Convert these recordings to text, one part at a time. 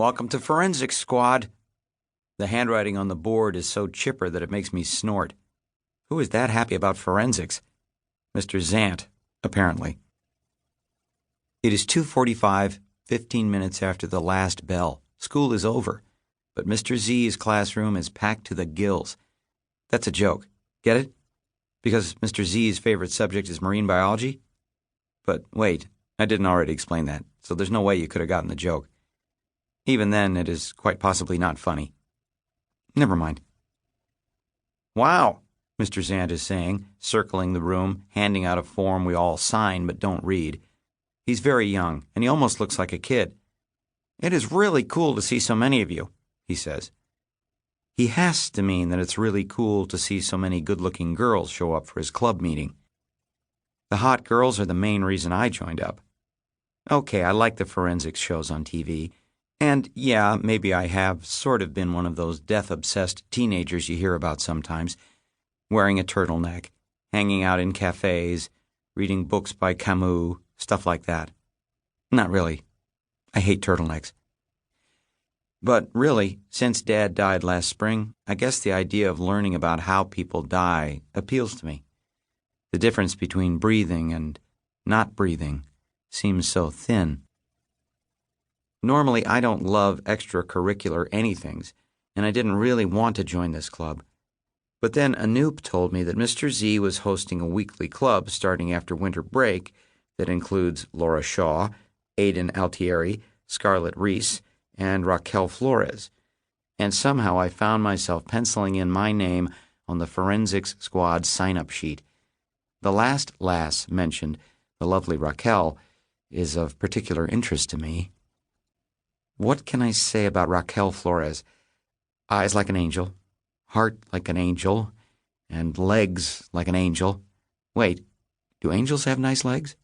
Welcome to Forensics Squad. The handwriting on the board is so chipper that it makes me snort. Who is that happy about forensics? Mr. Zant, apparently. It is 2:45, 15 minutes after the last bell. School is over, but Mr. Z's classroom is packed to the gills. That's a joke. Get it? Because Mr. Z's favorite subject is marine biology? But wait, I didn't already explain that, so there's no way you could have gotten the joke. Even then, it is quite possibly not funny. Never mind. Wow, Mr. Zant is saying, circling the room, handing out a form we all sign but don't read. He's very young, and he almost looks like a kid. It is really cool to see so many of you, he says. He has to mean that it's really cool to see so many good-looking girls show up for his club meeting. The hot girls are the main reason I joined up. Okay, I like the forensics shows on TV. And yeah, maybe I have sort of been one of those death-obsessed teenagers you hear about sometimes, wearing a turtleneck, hanging out in cafes, reading books by Camus, stuff like that. Not really. I hate turtlenecks. But really, since Dad died last spring, I guess the idea of learning about how people die appeals to me. The difference between breathing and not breathing seems so thin. Normally, I don't love extracurricular anythings, and I didn't really want to join this club. But then Anoop told me that Mr. Z was hosting a weekly club starting after winter break that includes Laura Shaw, Aidan Altieri, Scarlett Reese, and Raquel Flores. And somehow I found myself penciling in my name on the Forensics Squad sign-up sheet. The last lass mentioned, the lovely Raquel, is of particular interest to me. What can I say about Raquel Flores? Eyes like an angel, heart like an angel, and legs like an angel. Wait, do angels have nice legs?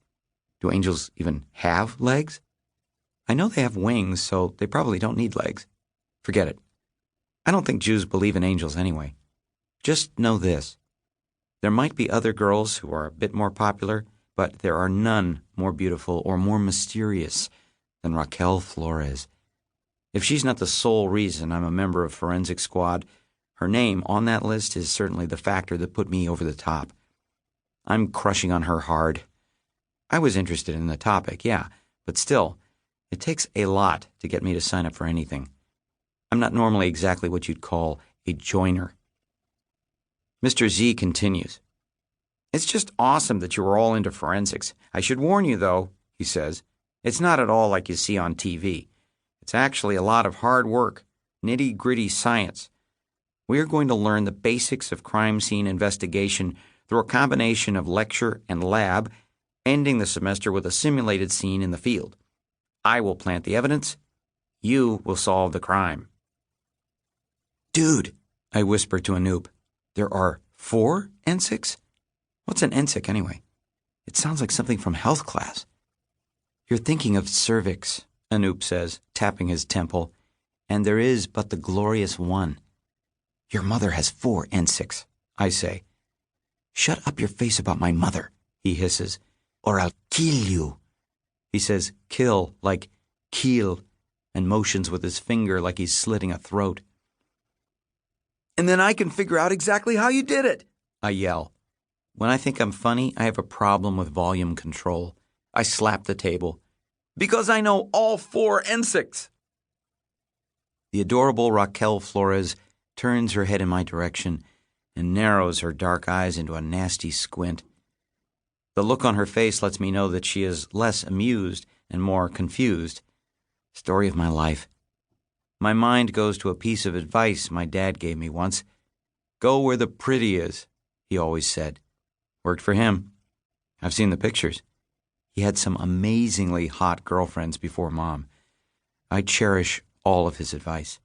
Do angels even have legs? I know they have wings, so they probably don't need legs. Forget it. I don't think Jews believe in angels anyway. Just know this. There might be other girls who are a bit more popular, but there are none more beautiful or more mysterious than Raquel Flores. If she's not the sole reason I'm a member of Forensic Squad, her name on that list is certainly the factor that put me over the top. I'm crushing on her hard. I was interested in the topic, yeah, but still, it takes a lot to get me to sign up for anything. I'm not normally exactly what you'd call a joiner. Mr. Z continues. It's just awesome that you are all into forensics. I should warn you, though, he says, it's not at all like you see on TV. It's actually a lot of hard work, nitty-gritty science. We are going to learn the basics of crime scene investigation through a combination of lecture and lab, ending the semester with a simulated scene in the field. I will plant the evidence. You will solve the crime. Dude, I whisper to Anoop, there are 4 NSICs? What's an NSIC anyway? It sounds like something from health class. You're thinking of cervix, Anoop says, tapping his temple, and there is but the glorious one. Your mother has 4 NSICs, I say. Shut up your face about my mother, he hisses, or I'll kill you. He says kill like kill, and motions with his finger like he's slitting a throat. And then I can figure out exactly how you did it, I yell. When I think I'm funny, I have a problem with volume control. I slap the table. Because I know all 4 NSICs. The adorable Raquel Flores turns her head in my direction and narrows her dark eyes into a nasty squint. The look on her face lets me know that she is less amused and more confused. Story of my life. My mind goes to a piece of advice my dad gave me once. Go where the pretty is, he always said. Worked for him. I've seen the pictures. He had some amazingly hot girlfriends before Mom. I cherish all of his advice.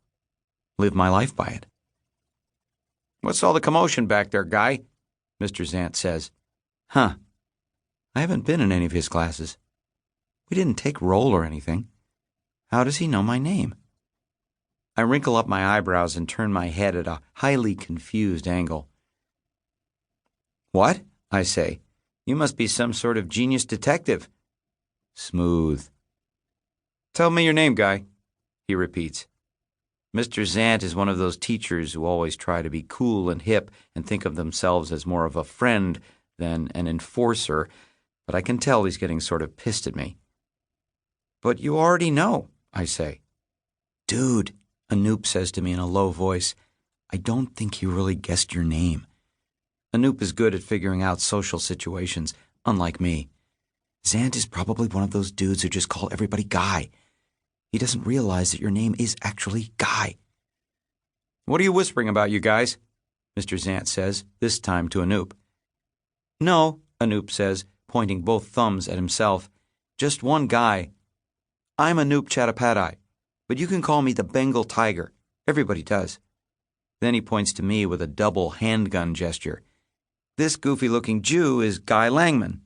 Live my life by it. What's all the commotion back there, guy? Mr. Zant says. Huh. I haven't been in any of his classes. We didn't take roll or anything. How does he know my name? I wrinkle up my eyebrows and turn my head at a highly confused angle. What? I say. You must be some sort of genius detective. Smooth. Tell me your name, guy. he repeats. Mr. Zant is one of those teachers who always try to be cool and hip and think of themselves as more of a friend than an enforcer, but I can tell he's getting sort of pissed at me. But you already know, I say. Dude, Anoop says to me in a low voice, I don't think he really guessed your name. Anoop is good at figuring out social situations, unlike me. Zant is probably one of those dudes who just call everybody Guy. He doesn't realize that your name is actually Guy. What are you whispering about, you guys? Mr. Zant says, this time to Anoop. No, Anoop says, pointing both thumbs at himself. Just one guy. I'm Anoop Chattopadhyay, but you can call me the Bengal Tiger. Everybody does. Then he points to me with a double handgun gesture. This goofy-looking Jew is Guy Langman.